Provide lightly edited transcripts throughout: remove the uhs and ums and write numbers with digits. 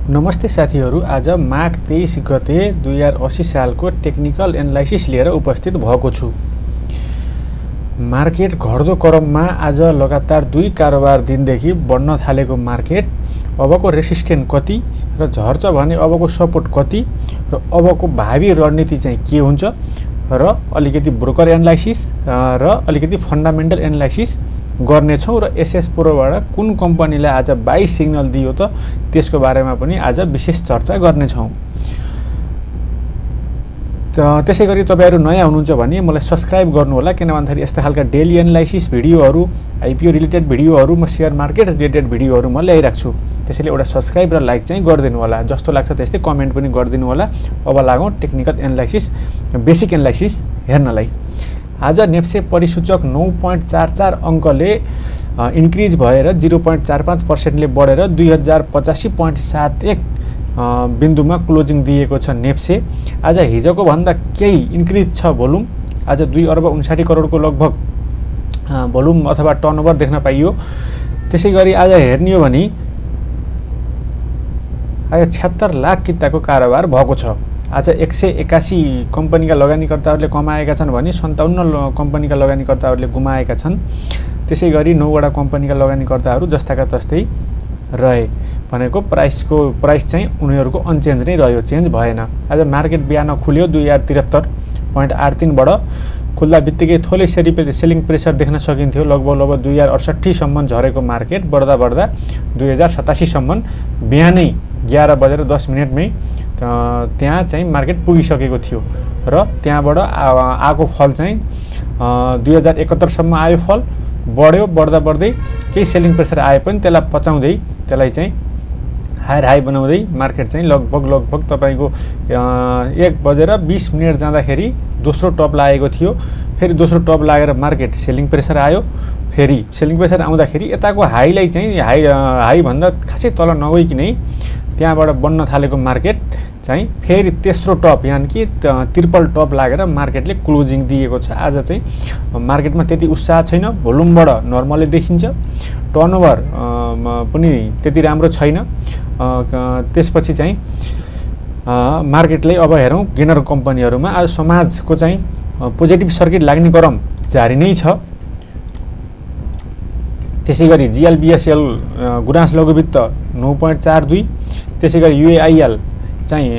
नमस्ते साथीहरू, आज माघ 23 गते 2080 सालको टेक्निकल एनालाइसिस लिएर उपस्थित भएको छु। मार्केट घट्दो क्रममा आज लगातार 2 कारोबार दिनदेखि बढ्न थालेको मार्केट अबको रेसिस्टेन्स कति र झर्छ भने अबको सपोर्ट कति र अबको भावी रणनीति चाहिँ के हुन्छ र अलिकति ब्रोकर एनालाइसिस र अलिकति फन्डामेन्टल एनालाइसिस गर्नेछौँ र एसएस प्रोबाट कुन कम्पनीलाई आज बाई सिग्नल दियो त त्यसको बारेमा पनि आज विशेष चर्चा गर्नेछौँ। त्यसैगरी तपाईहरु नयाँ हुनुहुन्छ भने मलाई सब्स्क्राइब गर्नुहोला, किनभने यस्ता खालका डेली एनालाइसिस भिडियोहरू, आईपीओ रिलेटेड भिडियोहरू, म शेयर मार्केट रिलेटेड भिडियोहरू म ल्याइराख्छु छु। त्यसैले एउटा सब्स्क्राइब र लाइक चाहिँ गरिदिनु होला, जस्तो लाग्छ त्यस्तै कमेन्ट पनि गरिदिनु होला। अब लागौं टेक्निकल एनालाइसिस, बेसिक एनालाइसिस हेर्नलाई। आज नेप्से परिसूचक 9.44 अंकले इन्क्रिज भएर 0.45% ले बढेर 2085.71 बिन्दुमा क्लोजिङ दिएको छ नेप्से। आज हिजोको भन्दा केही इन्क्रिज छ भोल्युम। आज 2 अर्ब 59 करोडको लगभग भोल्युम अथवा टर्नओभर देख्न पाइयो। त्यसैगरी आज हेर्ने हो भने आज 76 लाख किताको कारोबार भएको छ। आज 181 कम्पनीका लगानीकर्ताहरूले कमाएका छन् भने 57 कम्पनीका लगानीकर्ताहरूले गुमाएका छन्। त्यसैगरी 9 वटा कम्पनीका लगानीकर्ताहरू जस्ताका तस्तै रहे। भनेको प्राइस चाहिँ उनीहरूको अनचेन्ज नै रह्यो, चेन्ज भएन। आज मार्केट बिहान खुल्यो 2073.83 बाट खुल्दा बित्तिकै थोरै सेलिङ प्रेसर देख्न सकिन्थ्यो। लगभग 2068 सम्म झरेको मार्केट बढ्दा 2087 सम्म बिहानै 11:10 मै त्यहाँ चाहिँ मार्केट पुगिसकेको थियो र त्यहाँबाट आएको फल चाहिँ 2071 सम्म आयो। फल बढ्यो, बढ्दै केही सेलिङ प्रेसर आए पनि त्यसलाई पचाउँदै त्यसलाई चाहिँ हाई बनाउँदै मार्केट चाहिँ लगभग तपाईको 1:20 जाँदाखेरि दोस्रो टप लागेको थियो। फेरि दोस्रो टप लागेर मार्केट सेलिङ प्रेसर आयो। फेरि सेलिङ प्रेसर आउँदाखेरि यताको हाईलाई चाहिँ हाई भन्दा खासै तल नगइकिनै त्यहाँबाट बन्न थालेको मार्केट चाहिँ फेरि तेस्रो टप यानि कि ट्रिपल टप लागेर मार्केटले क्लोजिङ दिएको छ। आज चाहिँ मार्केटमा त्यति उत्साह छैन, भोल्युमबाट नर्मली देखिन्छ, टर्नओभर पनि त्यति राम्रो छैन। त्यसपछि चाहिँ मार्केटले अब हेरौँ गेनर कम्पनीहरुमा आज समाजको चाहिँ पोजिटिभ सर्किट लाग्ने क्रम जारी नै छ। त्यसैगरी जीएलबीएसएल गुराँस लघुवित्त 9.42, त्यसैगरी युएआईएल चाहिँ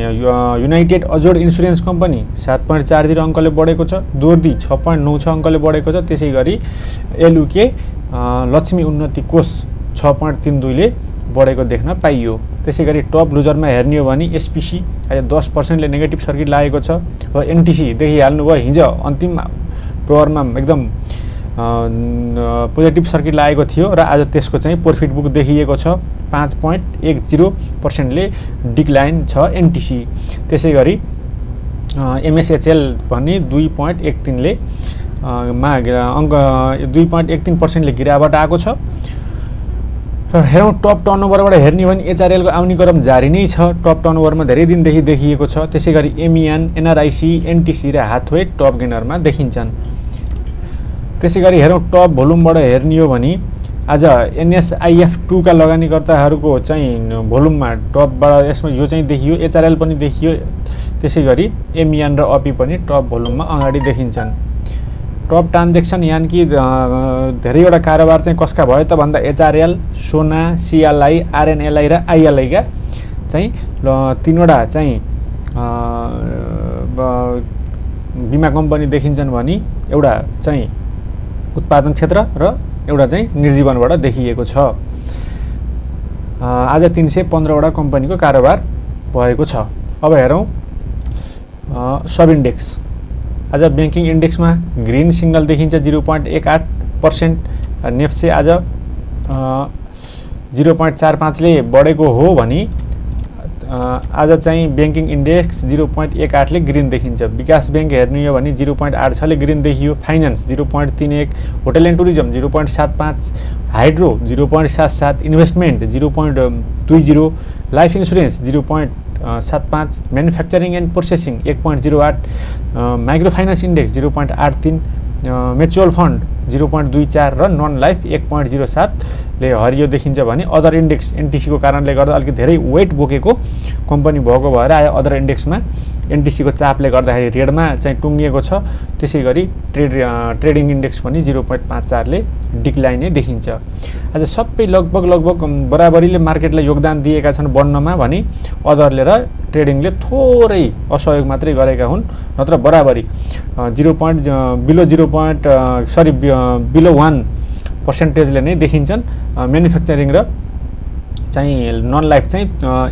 युनाइटेड अजोड इन्स्योरेन्स कम्पनी 7.40 अंकले बढेको छ। दोर्दी 6.96 अंकले बढेको छ। त्यसैगरी एलयुके लक्ष्मी उन्नति कोष 6.32 ले बढेको देख्न पाइयो। त्यसैगरी टप लुजरमा हेर्ने हो भने एसपीसी आज 10% ले नेगेटिभ सर्किट लागेको छ। र एनटीसी देखिहाल्नु भयो, हिजो अन्तिम प्रहरमा एकदम पोजिटिभ सर्किट लागेको थियो र आज त्यसको चाहिँ प्रॉफिट बुक देखिएको छ। 5.10% ले डिक्लाइन छ एनटीसी। त्यसैगरी एमएसएचएल पनि 2.13 ले 2.13% ले गिरावट आएको छ। र हेरौँ टप टर्नओभरबाट हेर्ने भने एचआरएल को आउने क्रम जारी नै छ। टप टर्नओभरमा धेरै दिनदेखि देखिएको छ। त्यसैगरी एमियान, एनआरआईसी, एनटीसी र हाथवे टप गेनरमा देखिन्छन्। त्यसैगरी हेरौँ टप भोल्युमबाट हेर्ने हो भने आज एनएसआईएफ2 का लगानीकर्ताहरूको चाहिँ भोल्युममा टपबाट यसमा यो चाहिँ देखियो, एचआरएल पनि देखियो। त्यसैगरी एमियान र अपी पनि टप भोल्युममा अगाडि देखिन्छन्। टप ट्रान्ज्याक्सन यानि कि धेरैवटा कारोबार चाहिँ कसका भयो त भन्दा एचआरएल, सोना, सीएलआई, आरएनएलआई र आईएलआई का चाहिँ तीनवटा चाहिँ बीमा कम्पनी देखिन्छन् भने एउटा चाहिँ उत्पादन क्षेत्र र एउटा चाहिँ निर्जीवनबाट देखिएको छ। आज 315 वटा कम्पनीको कारोबार भएको छ। अब हेरौँ सब इन्डेक्स। आज बैंकिङ इन्डेक्समा ग्रीन सिग्नल देखिन्छ 0.18%। नेप्से आज 0.45 ले बढेको हो भने आज चाहिँ बैंकिङ इन्डेक्स 0.18 ले ग्रीन देखिन्छ। विकास बैंक हेर्ने हो भने 0.86 ले ग्रीन देखियो। Finance 0.31, hotel and tourism 0.75, hydro 0.77, investment 0.20, life insurance 0.75, manufacturing and processing 1.08, micro finance index 0.83, mutual fund 0.24 र नन लाइफ 1.07 ले हरियो देखिन्छ भने अदर इन्डेक्स एनटिसीको कारणले गर्दा अलिकति धेरै वेट बोकेको कम्पनी भएको भएर आयो अदर इन्डेक्समा एनटिसीको चापले गर्दाखेरि रेडमा चाहिँ टुङ्गिएको छ। त्यसै गरी ट्रेडिङ इन्डेक्स पनि 0.54 ले डिक्लाइन नै देखिन्छ। आज सबै लगभग बराबरीले मार्केटलाई योगदान दिएका छन् बढ्नमा भने अदरले र ट्रेडिङले थोरै असहयोग मात्रै गरेका हुन्, नत्र बराबरी बिलो 1% नै देखिन्छन्। म्यानुफ्याक्चरिङ र चाहिँ नन लाइफ चाहिँ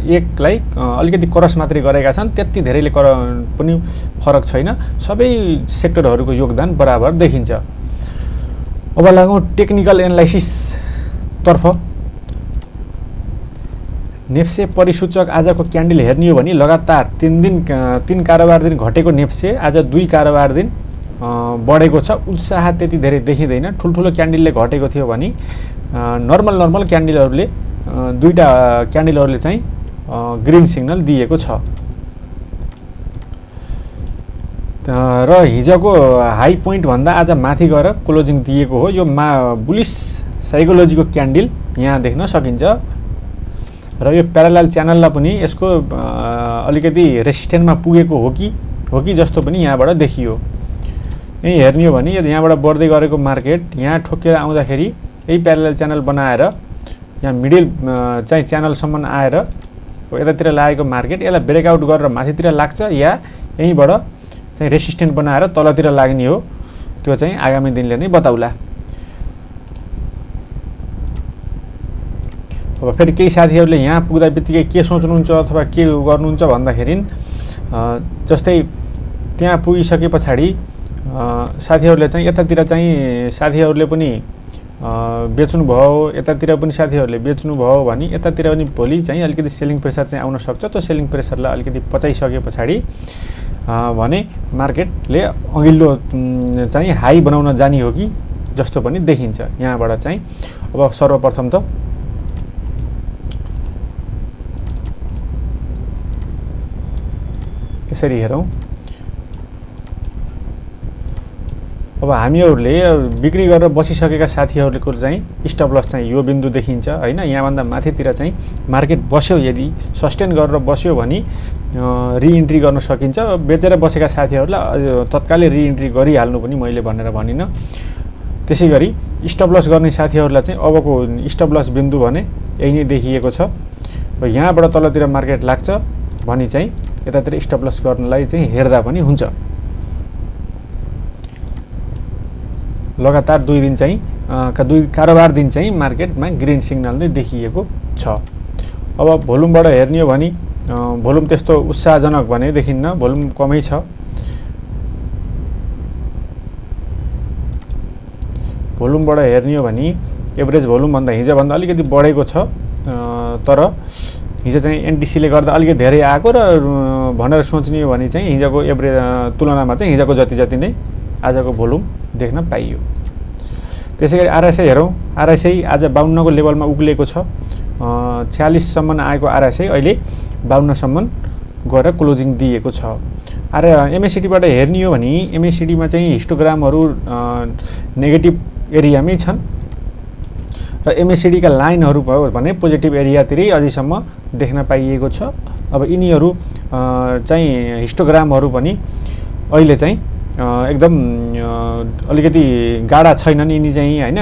एकलाई अलिकति क्रस मात्रै गरेका छन्, त्यति धेरैले पनि फरक छैन। सबै सेक्टरहरूको योगदान बराबर देखिन्छ। अब लागौँ टेक्निकल एनालाइसिस तर्फ। नेप्से परिसूचक आजको क्यान्डल हेर्ने हो भने लगातार 3 कारोबार दिन घटेको नेप्से आज 2 कारोबार दिन बढेको छ। उत्साह त्यति धेरै देखिँदैन। ठुल्ठुलो क्यान्डलले घटेको थियो भने नर्मल क्यान्डलहरूले दुईटा क्यान्डलहरूले चाहिँ ग्रीन सिग्नल दिएको छ। र हिजोको हाई पोइन्ट भन्दा आज माथि गएर क्लोजिङ दिएको हो। यो बुलिश साइकोलोजीको क्यान्डल यहाँ देख्न सकिन्छ र यो प्यारालल च्यानललाई पनि यसको अलिकति रेसिस्टेन्समा पुगेको हो कि जस्तो पनि यहाँबाट देखियो। यही हेर्ने हो भने यहाँबाट बढ्दै गरेको मार्केट यहाँ ठोकेर आउँदाखेरि यही प्यारालल च्यानल बनाएर यहाँ मिडल चाहिँ च्यानलसम्म आएर यतातिर लागेको मार्केट यसलाई ब्रेकआउट गरेर माथितिर लाग्छ या यहीँबाट चाहिँ रेसिस्टेन्स बनाएर तलतिर लाग्ने हो, त्यो चाहिँ आगामी दिनले नै बताउला। अब फेरि केही साथीहरूले यहाँ पुग्दा बित्तिकै के सोच्नुहुन्छ अथवा के गर्नुहुन्छ भन्दाखेरि जस्तै त्यहाँ पुगिसके पछाडि साथीहरूले चाहिँ यतातिर चाहिँ साथीहरूले पनि बेच्नुभयो, यतातिर पनि साथीहरूले बेच्नुभयो भने यतातिर पनि भोलि चाहिँ अलिकति सेलिङ प्रेसर चाहिँ आउन सक्छ। त्यो सेलिङ प्रेसरलाई अलिकति पचाइसके पछाडि भने मार्केटले अघिल्लो चाहिँ हाई बनाउन जाने हो कि जस्तो पनि देखिन्छ यहाँबाट चाहिँ। अब सर्वप्रथम त यसरी हेरौँ। अब हामीहरूले बिक्री गरेर बसिसकेका साथीहरूको चाहिँ स्टप लस चाहिँ यो बिन्दु देखिन्छ हैन। यहाँभन्दा माथितिर चाहिँ मार्केट बस्यो, यदि सस्टेन गरेर बस्यो भने रिइन्ट्री गर्न सकिन्छ। बेचेर बसेका साथीहरूलाई तत्कालै रिइन्ट्री गरिहाल्नु पनि मैले भनेर भनिनँ। त्यसै गरी स्टप लस गर्ने साथीहरूलाई चाहिँ अबको स्टप लस बिन्दु भने यही नै देखिएको छ। यहाँबाट तलतिर मार्केट लाग्छ भने चाहिँ यतातिर स्टप लस गर्नलाई चाहिँ हेर्दा पनि हुन्छ। लगातार 2 दिन चाहिँ 2 कारोबार दिन चाहिँ मार्केटमा ग्रीन सिग्नल नै देखिएको छ। अब भोल्युमबाट हेर्ने हो भने भोल्युम त्यस्तो उत्साहजनक भने देखिन्न, भोल्युम कमै छ। भोल्युमबाट हेर्ने हो भने एभरेज भोल्युम भन्दा हिजोभन्दा अलिकति बढेको छ, तर हिजो चाहिँ एनटिसीले गर्दा अलिकति धेरै आएको र भनेर सोच्ने हो भने चाहिँ हिजोको एभरेज तुलनामा चाहिँ हिजोको जति नै आजको भोल्युम देख्न पाइयो। त्यसै गरी आरएसआई हेरौँ। आरएसआई आज 52 को लेभलमा उक्लेको छ। 46 सम्म आएको आरएसआई अहिले 52 सम्म गएर क्लोजिङ दिएको छ। एमएसिडीबाट हेर्ने हो भने एमएसिडीमा चाहिँ हिस्टोग्रामहरू नेगेटिभ एरियामै छन् र एमएसिडीका लाइनहरू भयो भने पोजिटिभ एरियातिरै अझैसम्म देख्न पाइएको छ। अब यिनीहरू चाहिँ हिस्टोग्रामहरू पनि अहिले चाहिँ एकदम अलिकति गाढा छैनन्, यिनी चाहिँ हैन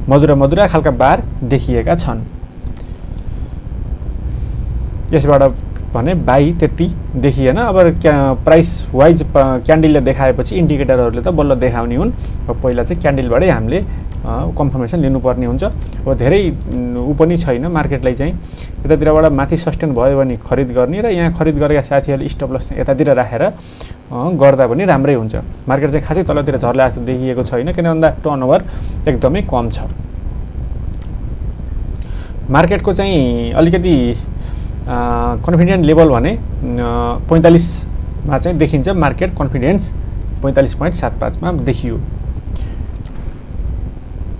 मधुरा खालका बार देखिएका छन्। यसबाट भने बाई त्यति देखिएन। अब प्राइस वाइज क्यान्डलले देखाएपछि इन्डिकेटरहरूले त बल्ल देखाउने हुन्। अब पहिला चाहिँ क्यान्डलबाटै हामीले कन्फर्मेसन लिनुपर्ने हुन्छ। अब धेरै पनि छैन मार्केटलाई चाहिँ यतातिरबाट माथि सस्टेन भयो भने खरिद गर्ने र यहाँ खरिद गरेका साथीहरूले स्टप लस यतातिर राखेर गर्दा पनि राम्रै हुन्छ। मार्केट चाहिँ खासै तलतिर झर्ला जस्तो देखिएको छैन, किन भन्दा टर्नओभर एकदमै कम छ। मार्केटको चाहिँ अलिकति कन्फिडेन्ट लेभल भने 45 मा चाहिँ देखिन्छ। मार्केट कन्फिडेन्स 45.75 मा देखियो।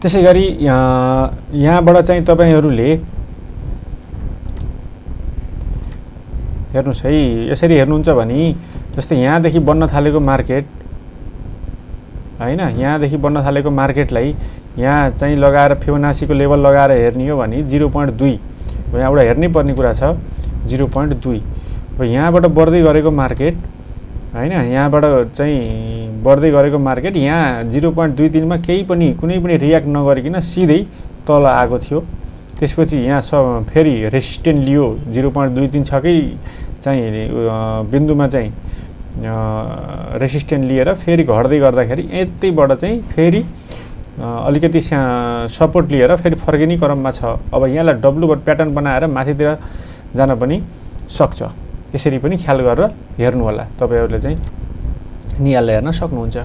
त्यसै गरी यहाँबाट चाहिँ तपाईहरुले हेर्नुस् है, यसरी हेर्नुहुन्छ भने जस्तै यहाँदेखि बन्न थालेको मार्केट हैन, यहाँदेखि बन्न थालेको मार्केटलाई यहाँ चाहिँ लगाएर फिबोनासीको लेभल लगाएर हेर्ने हो भने 0.2 यहाँबाट हेर्नै पर्ने कुरा छ 0.2 अब यहाँबाट बढ्दै गरेको मार्केट हैन यहाँबाट चाहिँ बढ्दै गरेको मार्केट यहाँ 0.23 मा केही पनि कुनै पनि रियाक्ट नगरिकन सिधै तल आएको थियो त्यसपछि यहाँ फेरि रेसिस्टेन्ट लियो 0.23 छकै चाहिँ बिन्दुमा चाहिँ रेसिस्टेन्ट लिएर फेरि घट्दै गर्दाखेरि यतैबाट चाहिँ फेरि अलिकति सपोर्ट लिएर फेरि फर्किने क्रममा छ अब यहाँलाई डब्लुबाट प्याटर्न बनाएर माथितिर जान पनि सक्छ यसरी पनि ख्याल गरेर हेर्नु होला तपाईहरुले चाहिँ नियालेर हेर्न सक्नुहुन्छ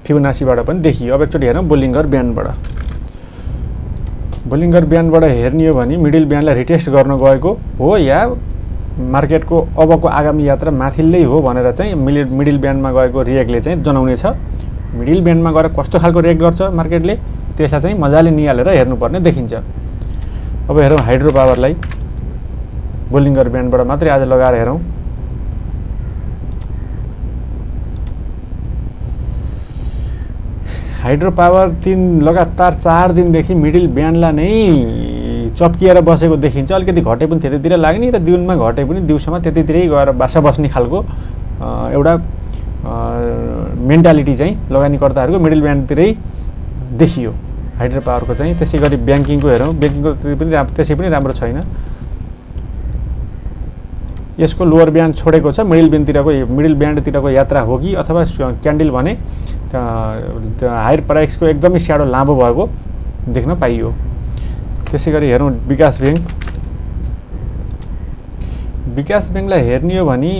फिबोनासीबाट पनि देखियो अब एकचोटी हेरौं बोलिङ्गर ब्यान्डबाट हेर्ने हो भने मिडल ब्यान्डलाई रिटेस्ट गर्न गएको हो या मार्केटको अबको आगामी यात्रा माथिल्लै हो भनेर चाहिँ मिडल ब्यान्डमा गएको रिएक्टले चाहिँ जनाउने छ मिडल ब्यान्डमा गएर कस्तो खालको रिएक्ट गर्छ मार्केटले त्यसलाई चाहिँ मजाले नियालेर हेर्नुपर्ने देखिन्छ अब हेरौं हाइड्रो पावरलाई बोलिङ्गर ब्यान्डबाट मात्रै आज लगाएर हेरौं हाइड्रो पावर 3 लगातार 4 दिनदेखि मिडल ब्यान्डलाई नै चप्किएर बसेको देखिन्छ अलिकति घटे पनि त्यतैतिर लाग्ने र दिनमा घटे पनि दिउँसोमा त्यतैतिरै गएर बासा बस्ने खालको एउटा मेन्टालिटी चाहिँ लगानीकर्ताहरुको मिडल ब्यान्डतिरै देखियो हाइड्रो पावरको चाहिँ त्यसैगरी ब्याङ्किङको हेरौं ब्याङ्किङको त्यसै पनि राम्रो छैन यसको लोअर ब्यान्ड छोडेको छ मिडल ब्यान्डतिरको यात्रा हो कि अथवा क्यान्डल भने हायर प्राइसको एकदमै स्याडो लामो भएको देख्न पाइयो त्यसैगरी हेरौं विकास ब्याङ्कलाई हेर्ने हो भने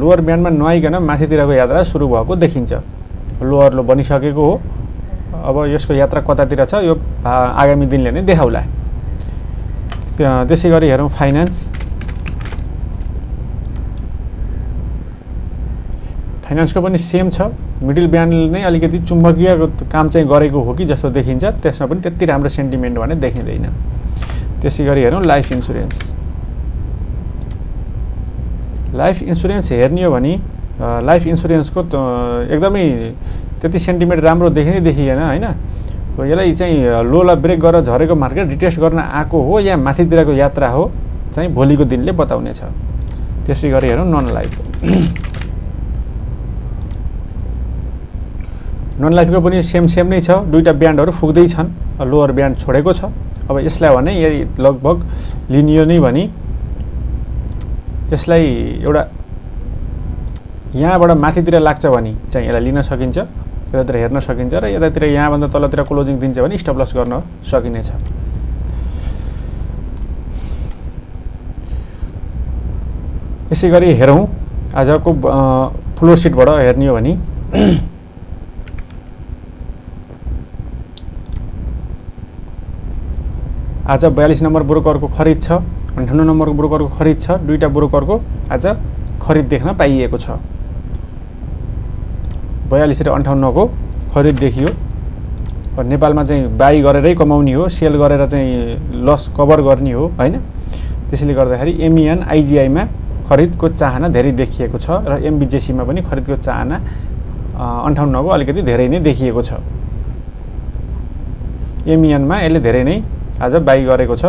लोअर ब्यान्डमा नआइकन माथितिरको यात्रा सुरु भएको देखिन्छ लोअर लो बनिसकेको हो अब यसको यात्रा कतातिर छ यो आगामी दिनले नै देखाउला त्यसैगरी हेरौं फाइनान्सको पनि सेम छ मिडल ब्यान्डले नै अलिकति चुम्बकीय काम चाहिँ गरेको हो कि जस्तो देखिन्छ त्यसमा पनि त्यति राम्रो सेन्टिमेन्ट भने देखिँदैन त्यसैगरी हेरौं लाइफ इन्स्योरेन्स हेर्ने हो भने लाइफ इन्स्योरेन्सको एकदमै त्यति सेन्टिमेन्ट राम्रो देखिएन हैन यसलाई चाहिँ लोला ब्रेक गरेर झरेको मार्केट रिटेस्ट गर्न आएको हो या माथितिरको यात्रा हो चाहिँ भोलिको दिनले बताउने छ त्यसैगरी हेरौं नन लाइफको पनि सेम नै छ दुईटा ब्यान्डहरु फुक्दै छन् लोअर ब्यान्ड छोडेको छ अब यसलाई भने यदि लगभग लिनियर नै भनी यसलाई एउटा यहाँबाट माथितिर लाग्छ भने चाहिँ यसलाई लिन सकिन्छ यतातिर हेर्न सकिन्छ र यतातिर यहाँ भन्दा तलतिर क्लोजिङ दिन्छ भने स्टप लस गर्न सकिनेछ यसैगरी हेरौं आजको फ्लोर शीटबाट हेर्ने हो भने आज 42 नम्बर ब्रोकरको खरिद छ 58 नम्बरको ब्रोकरको खरिद छ दुईटा ब्रोकरको आज खरिद देख्न पाइएको छ 42 र 58 को खरिद देखियो नेपालमा चाहिँ बाई गरेरै कमाउने हो सेल गरेर चाहिँ लस कभर गर्ने हो हैन त्यसैले गर्दाखेरि एमईएन आईजीआई मा खरिदको चाहना धेरै देखिएको छ र एमबीजेसी मा पनि खरिदको चाहना 58 को अलिकति धेरै नै देखिएको छ एमईएन मा यसले धेरै नै आज बाई गरेको छ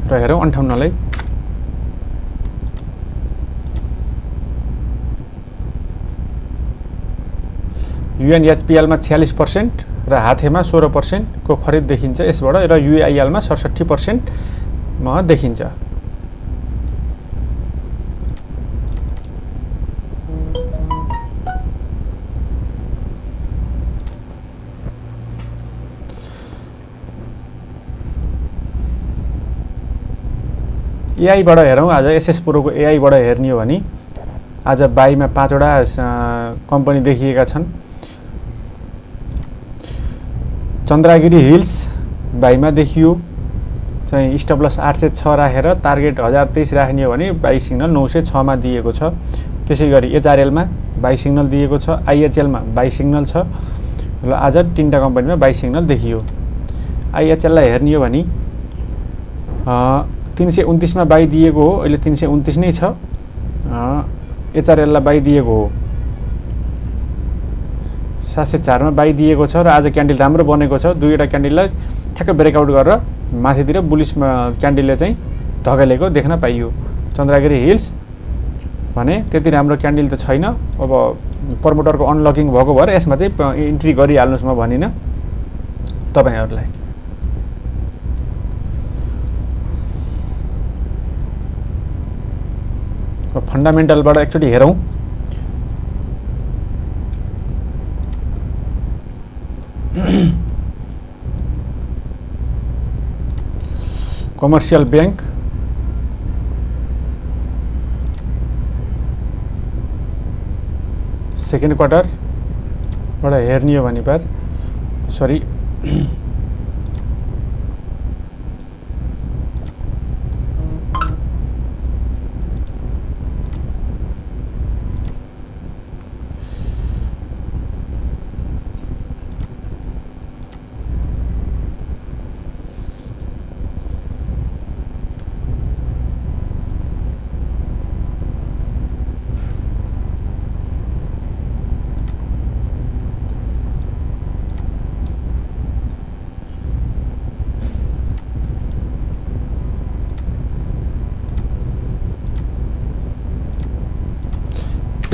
र हेरौं 58 लाई यूएनएचपीएल मा 46% र हाथेमा 16% को खरिद देखिन्छ यसबाट र यूआईएल मा 67% मा देखिन्छ एआई बाट हेरौं आज एसएस प्रो को एआई बाट हेर्ने हो भने आज बाईमा 5 वटा कम्पनी देखिएका छन् चन्द्रगिरी हिल्स बाईमा देखियो चाहिँ स्टप लस 806 राखेर टार्गेट 1023 राख्ने हो भने बाई सिग्नल 906 मा दिएको छ त्यसैगरी एचआरएल मा बाई सिग्नल दिएको छ आईएचएल मा बाई सिग्नल छ र आज तीनटा कम्पनीमा बाई सिग्नल देखियो आईएचएल लाई हेर्ने हो भने 329 मा बाई दिएको हो अहिले 329 नै छ एचआरएललाई बाई दिएको हो 704 मा बाई दिएको छ र आज क्यान्डल राम्रो बनेको छ दुईवटा क्यान्डललाई ठ्याक्क ब्रेकआउट गरेर माथितिर बुलिश क्यान्डलले चाहिँ धकेलेको देख्न पाइयो चन्द्रगिरी हिल्स भने त्यति राम्रो क्यान्डल त छैन अब प्रमोटरको अनलकिङ भएको भएर यसमा चाहिँ इन्ट्री गरिहाल्नुस् म भनिन तपाईहरुलाई फन्डामेन्टलबाट एकचोटी हेरौं कमर्शियल बैंक सेकेन्ड क्वार्टर बाट हेर्ने हो भने पर सरी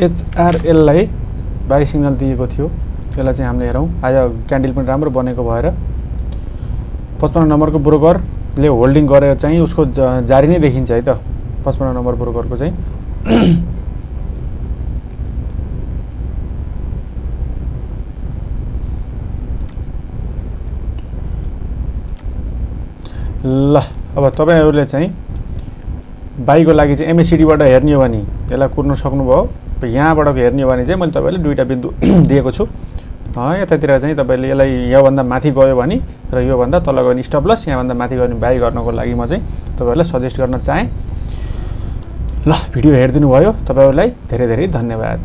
एचआरएल लाई बाई सिग्नल दिएको थियो त्यसलाई चाहिँ हामीले हेरौं आज क्यान्डल पनि राम्रो बनेको भएर 55 नम्बरको ब्रोकरले होल्डिङ गरेर चाहिँ उसको जारी नै देखिन्छ है त 55 नम्बर ब्रोकरको चाहिँ ल अब तपाईहरुले चाहिँ बाईको लागि चाहिँ एमएससीडी बाट हेर्ने हो भने यसलाई कुर्न सक्नुभयो यहाँबाट हेर्ने हो भने चाहिँ मैले तपाईलाई दुईटा बिन्दु दिएको छु यतातिर चाहिँ तपाईले यसलाई यो भन्दा माथि गयो भने र यो भन्दा तल गयो भने स्टप लस यहाँ भन्दा माथि गयो भने बाई गर्नको लागि म चाहिँ तपाईहरुलाई सजेस्ट गर्न चाहे ल भिडियो हेर्दिनु भयो तपाईहरुलाई धेरै धेरै धन्यवाद।